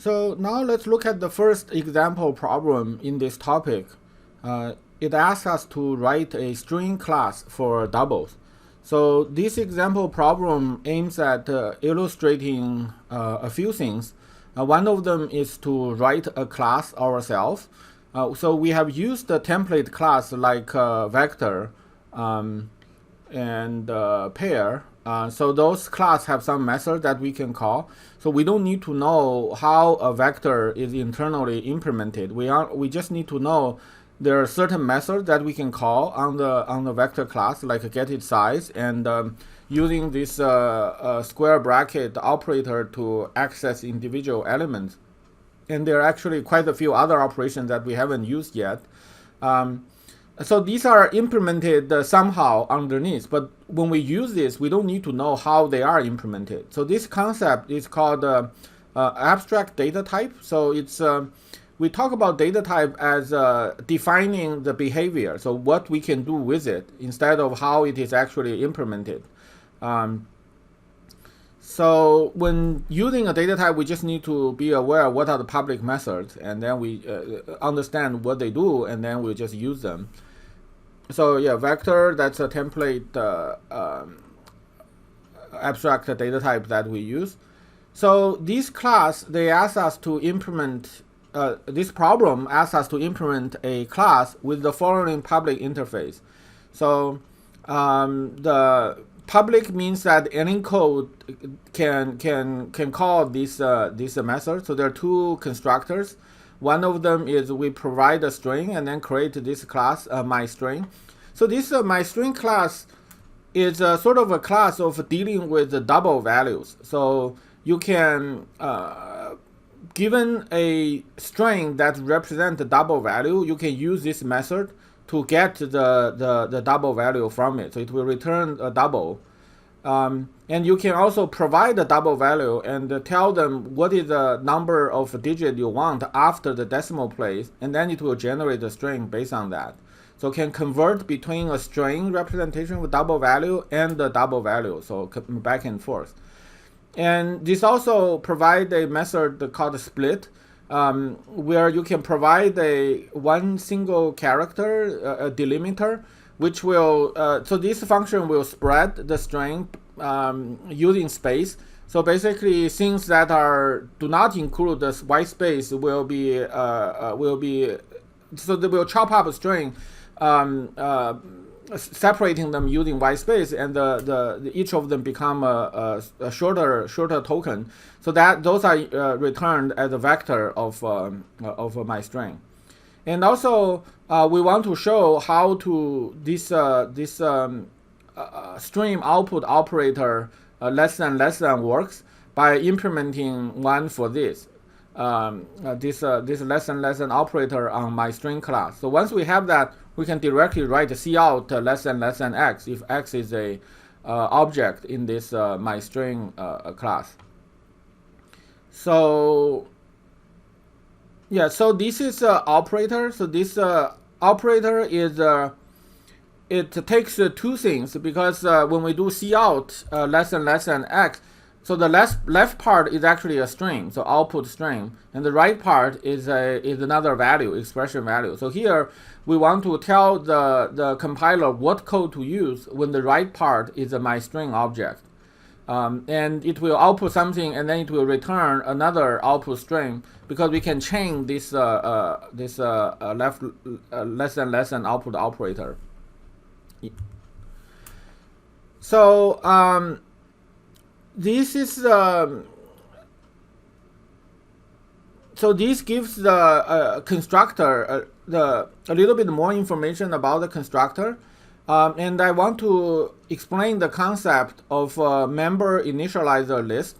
So now let's look at the first example problem in this topic. It asks us to write a string class for doubles. So this example problem aims at illustrating a few things. One of them is to write a class ourselves. So we have used the template class like vector and pair. So those class have some method that we can call. So we don't need to know how a vector is internally implemented. We just need to know there are certain methods that we can call on the vector class, like get its size, and using this square bracket operator to access individual elements. And there are actually quite a few other operations that we haven't used yet. So these are implemented somehow underneath, but when we use this, we don't need to know how they are implemented. So this concept is called abstract data type. So it's we talk about data type as defining the behavior, so what we can do with it, instead of how it is actually implemented. So when using a data type, we just need to be aware of what are the public methods, and then we understand what they do, and then we just use them. So yeah, vector, that's a template abstract data type that we use. So this class, they ask us to implement, this problem asks us to implement a class with the following public interface. So the public means that any code can call this method. So there are two constructors. One of them is we provide a string and then create this class myString. So this myString class is sort of a class of dealing with the double values. So you can given a string that represents the double value, you can use this method to get the double value from it. So it will return a double. And you can also provide the double value and tell them what is the number of digits you want after the decimal place, and then it will generate a string based on that. So it can convert between a string representation with double value and the double value, so back and forth. And this also provides a method called split, where you can provide one single character, a delimiter, which will, so this function will spread the string using space. So basically things that do not include the white space will be, so they will chop up a string, separating them using white space, and each of them become a shorter token. So that those are returned as a vector of my string. And also we want to show how to this stream output operator less than works by implementing one for this less than operator on my string class. So once we have that, we can directly write cout less than x if x is a object in this my string class. So yeah, so this is operator. So this operator is it takes two things, because when we do cout less than x, so the left part is actually a string, so output string, and the right part is another value, expression value. So here we want to tell the compiler what code to use when the right part is a myString object, and it will output something, and then it will return another output string, because we can chain this less than output operator. So this is so this gives the constructor a little bit more information about the constructor, and I want to explain the concept of member initializer list.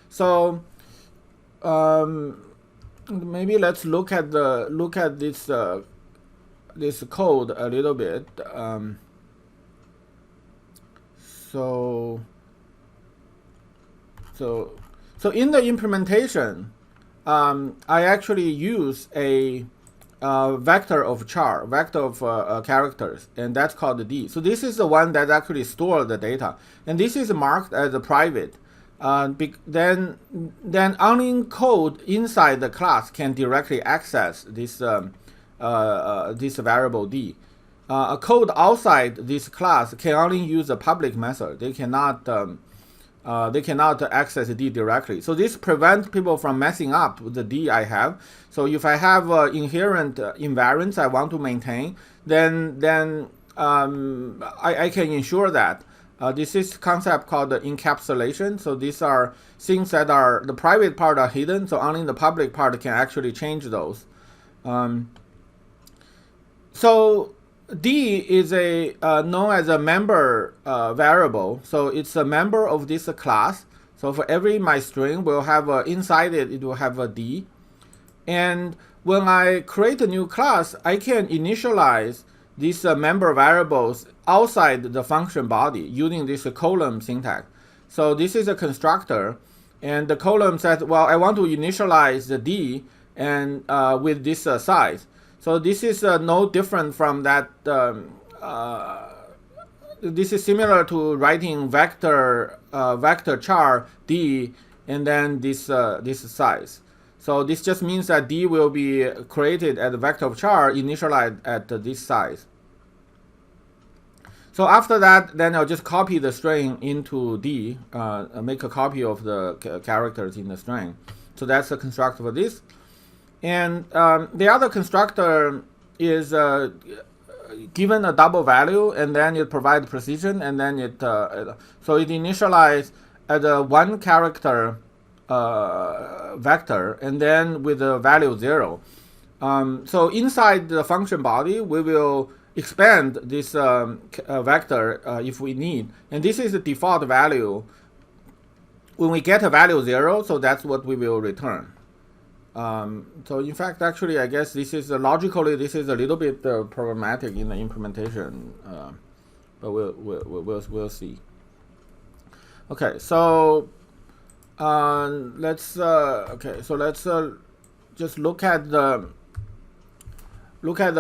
So maybe let's look at this this code a little bit. So in the implementation, I actually use a vector of char, vector of characters, and that's called D. So this is the one that actually stores the data, and this is marked as a private. then only code inside the class can directly access this this variable d. A code outside this class can only use a public method. They cannot access d directly. So this prevents people from messing up with the d I have. So if I have inherent invariants I want to maintain, then I can ensure that. This is concept called the encapsulation. So these are things that are the private part are hidden, so only the public part can actually change those. So d is a known as a member variable. So it's a member of this class. So for every my string, we'll have inside it will have a d. And when I create a new class, I can initialize these member variables outside the function body using this column syntax. So this is a constructor, and the column says, well, I want to initialize the d and with this size. So this is no different from that. This is similar to writing vector char d and then this size. So this just means that d will be created as a vector of char initialized at this size. So after that, then I'll just copy the string into d, make a copy of the characters in the string. So that's the constructor for this. And the other constructor is given a double value, and then it provides precision, and then it so it initializes as a one character vector, and then with the value 0. So inside the function body, we will expand this vector if we need, and this is the default value. When we get a value 0, so that's what we will return. So in fact, actually, I guess this is logically this is a little bit problematic in the implementation, but we'll see. Okay, so let's just look at the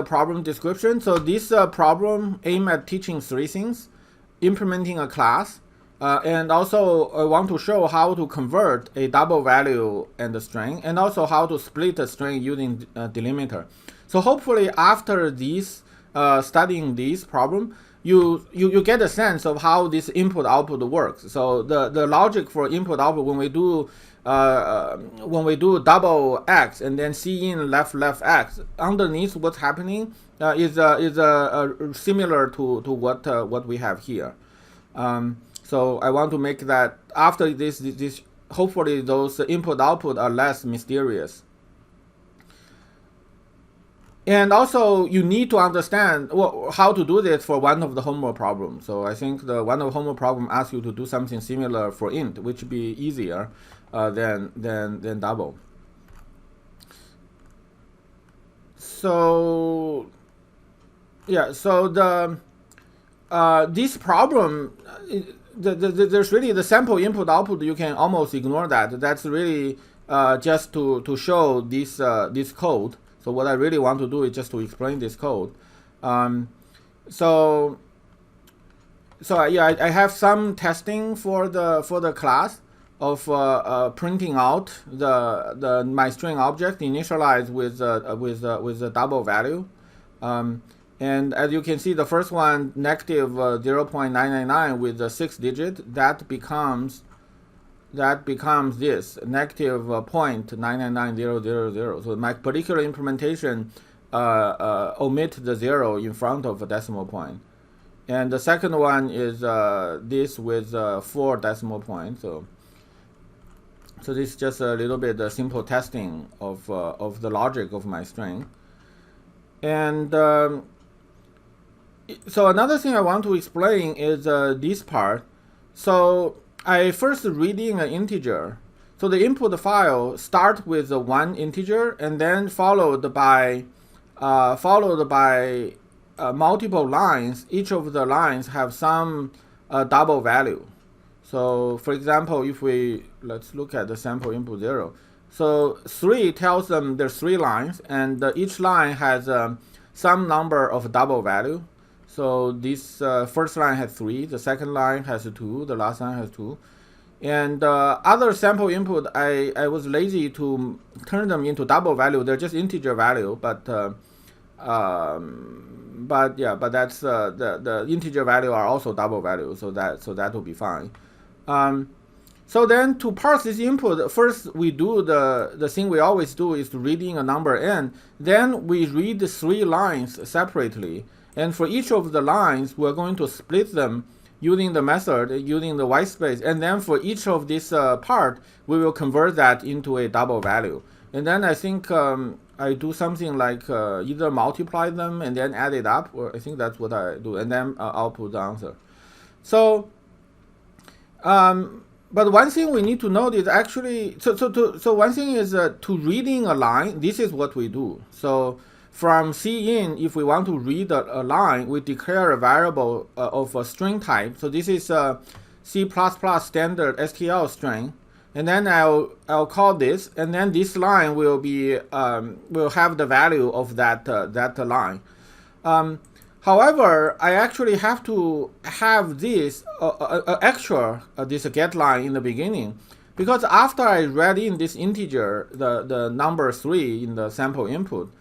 problem description. So this problem aims at teaching three things: implementing a class, and also I want to show how to convert a double value and a string, and also how to split a string using delimiter. So hopefully after this studying this problem, you get a sense of how this input output works. So the logic for input output when we do double x and then cin left x, underneath what's happening is similar to what we have here. So I want to make that after this hopefully those input output are less mysterious. And also you need to understand how to do this for one of the homework problems. So I think the one of the homework problem asks you to do something similar for int, which would be easier than double. So yeah, so this problem, there's really the sample input output. You can almost ignore that. That's really just to show this code. So what I really want to do is just to explain this code. So yeah, I have some testing for the class of printing out the my string object initialized with a double value. And as you can see, the first one, negative 0.999 with a 6 digit, that becomes this negative 0.999000. So my particular implementation omit the 0 in front of a decimal point. And the second one is this with 4 decimal points. So this is just a little bit simple testing of the logic of my string. And so another thing I want to explain is this part. So I first reading an integer. So the input file start with one integer and then followed by multiple lines. Each of the lines have some double value. So for example, if let's look at the sample input 0. So 3 tells them there's 3 lines, and each line has some number of double value. So this first line has 3, the second line has 2, the last line has 2. And other sample input, I was lazy to turn them into double value. They're just integer value, but that's the integer value are also double value, so that will be fine. So then to parse this input, first we do the thing we always do is to reading a number n. Then we read 3 lines separately, and for each of the lines, we're going to split them using the method, using the white space, and then for each of this part, we will convert that into a double value. And then I think I do something like either multiply them and then add it up, or I think that's what I do, and then output the answer. So, but one thing we need to note is actually, so one thing is to reading a line, this is what we do. So from cin, if we want to read a line, we declare a variable of a string type. So this is a C++ standard STL string. And then I'll call this, and then this line will be will have the value of that line. However, I actually have to have this extra this get line in the beginning, because after I read in this integer, the number 3 in the sample input,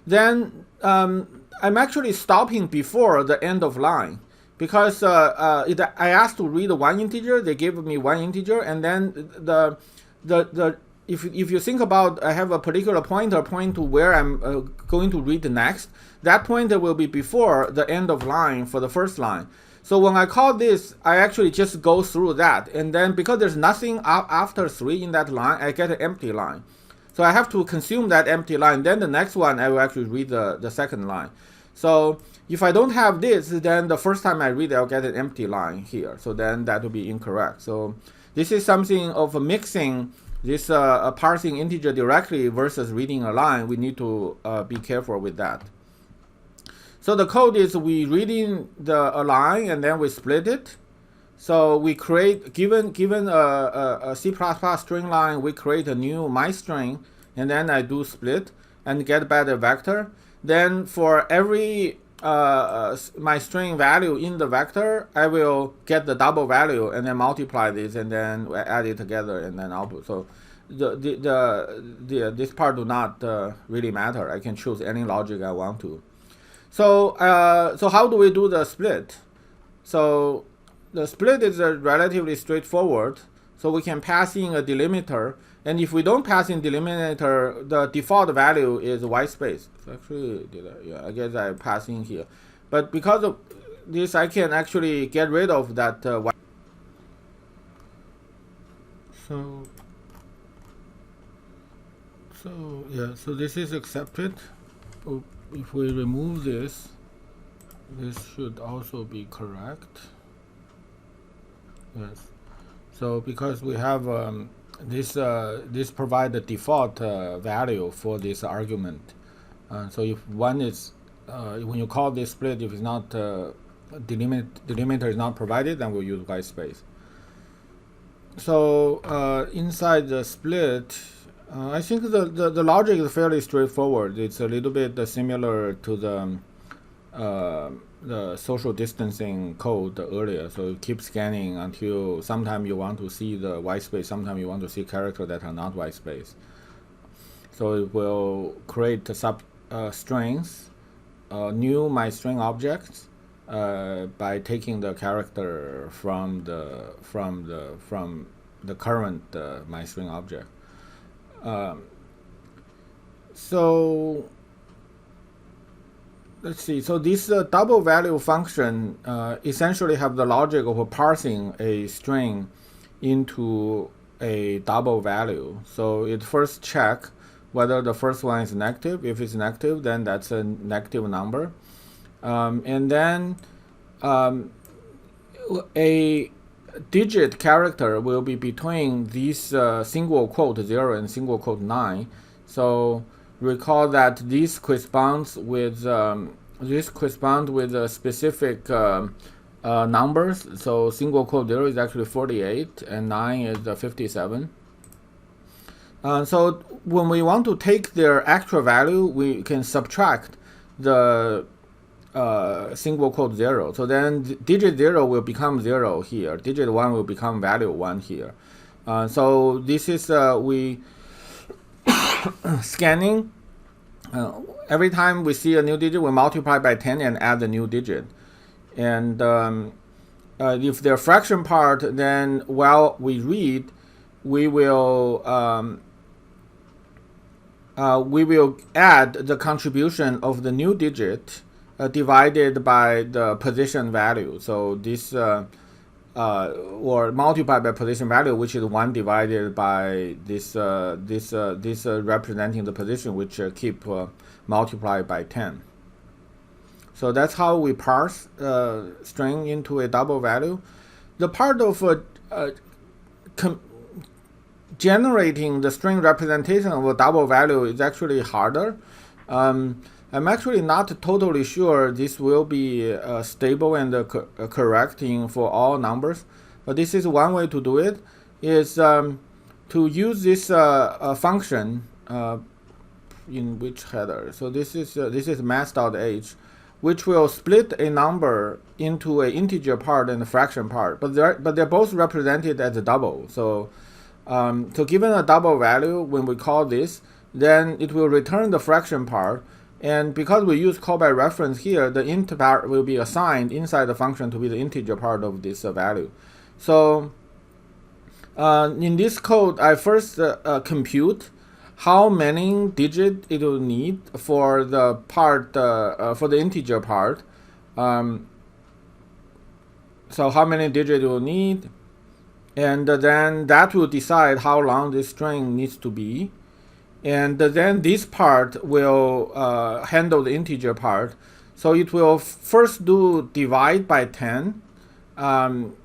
then I'm actually stopping before the end of line. Because I asked to read 1 integer, they gave me 1 integer, and then if you think about, I have a particular pointer point to where I'm going to read the next. That pointer will be before the end of line for the first line. So when I call this, I actually just go through that, and then because there's nothing after 3 in that line, I get an empty line. So I have to consume that empty line. Then the next one, I will actually read the second line. So if I don't have this, then the first time I read it, I'll get an empty line here. So then that will be incorrect. So this is something of a mixing this parsing integer directly versus reading a line. We need to be careful with that. So the code is we reading a line and then we split it. So we create, given a C++ string line, we create a new my string, and then I do split and get back the vector. Then for every my string value in the vector, I will get the double value and then multiply this and then add it together and then output. So this part do not really matter. I can choose any logic I want to. So so how do we do the split? So the split is relatively straightforward. So we can pass in a delimiter, and if we don't pass in delimiter, the default value is white space. So actually, I guess I pass in here, but because of this, I can actually get rid of that white. So yeah, so this is accepted. If we remove this, this should also be correct. Yes. So because we have this provide the default value for this argument. So if one is when you call this split, if it's not delimiter is not provided, then we'll use white space. So inside the split, I think the logic is fairly straightforward. It's a little bit similar to the social distancing code earlier. So you keep scanning until sometime you want to see the white space, sometime you want to see characters that are not white space. So it will create sub strings, new my string objects by taking the character from the current my string object. So let's see. So this double value function essentially have the logic of parsing a string into a double value. So it first check whether the first one is negative. If it's negative, then that's a negative number. And then a digit character will be between these single quote 0 and single quote 9. So recall that this corresponds with specific numbers. So single quote 0 is actually 48 and 9 is 57. So when we want to take their actual value, we can subtract the single quote 0. So then digit 0 will become 0 here. Digit 1 will become value 1 here. So this is we scanning. Every time we see a new digit, we multiply by 10 and add the new digit. And if they're fraction part, then while we read, we will add the contribution of the new digit divided by the position value. So this or multiplied by position value, which is 1 divided by this representing the position, which keep multiplied by 10. So that's how we parse string into a double value. The part of generating the string representation of a double value is actually harder. I'm actually not totally sure this will be stable and correcting for all numbers, but this is one way to do it, is to use this function in which header. So this is math.h, which will split a number into an integer part and a fraction part, but they're both represented as a double. So given a double value, when we call this, then it will return the fraction part. And because we use call by reference here, the int part will be assigned inside the function to be the integer part of this value. So in this code, I first compute how many digits it will need for the part for the integer part. So how many digits it will need, and then that will decide how long this string needs to be. And then this part will handle the integer part. So it will first do divide by 10, and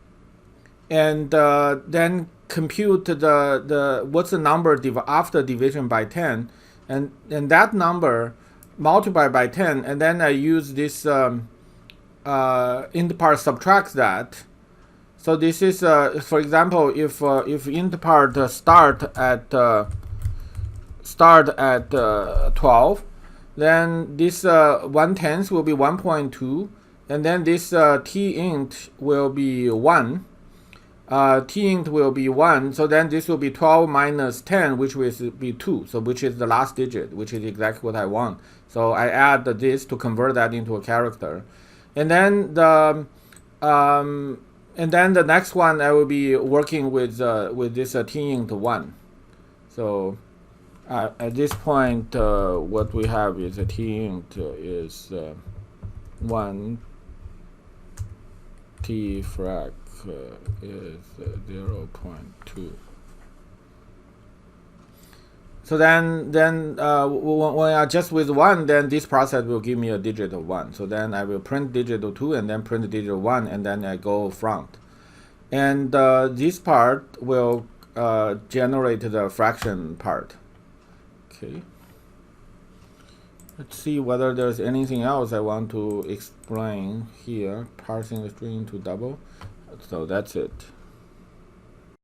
then compute what's the number after division by 10, and that number multiplied by 10, and then I use this int part subtracts that. So this is for example, if int part start at 12, then this 1/10 will be 1.2, and then this t int will be 1. T int will be 1, so then this will be 12 minus 10, which will be 2, so which is the last digit, which is exactly what I want. So I add this to convert that into a character, and then the next one I will be working with this t int 1. So at this point, what we have is a t int is 1, t frac is 0.2. So then when I adjust with 1, then this process will give me a digit of 1. So then I will print digit of 2 and then print digit of 1, and then I go front. And this part will generate the fraction part. Okay. Let's see whether there's anything else I want to explain here. Parsing the string to double. So that's it.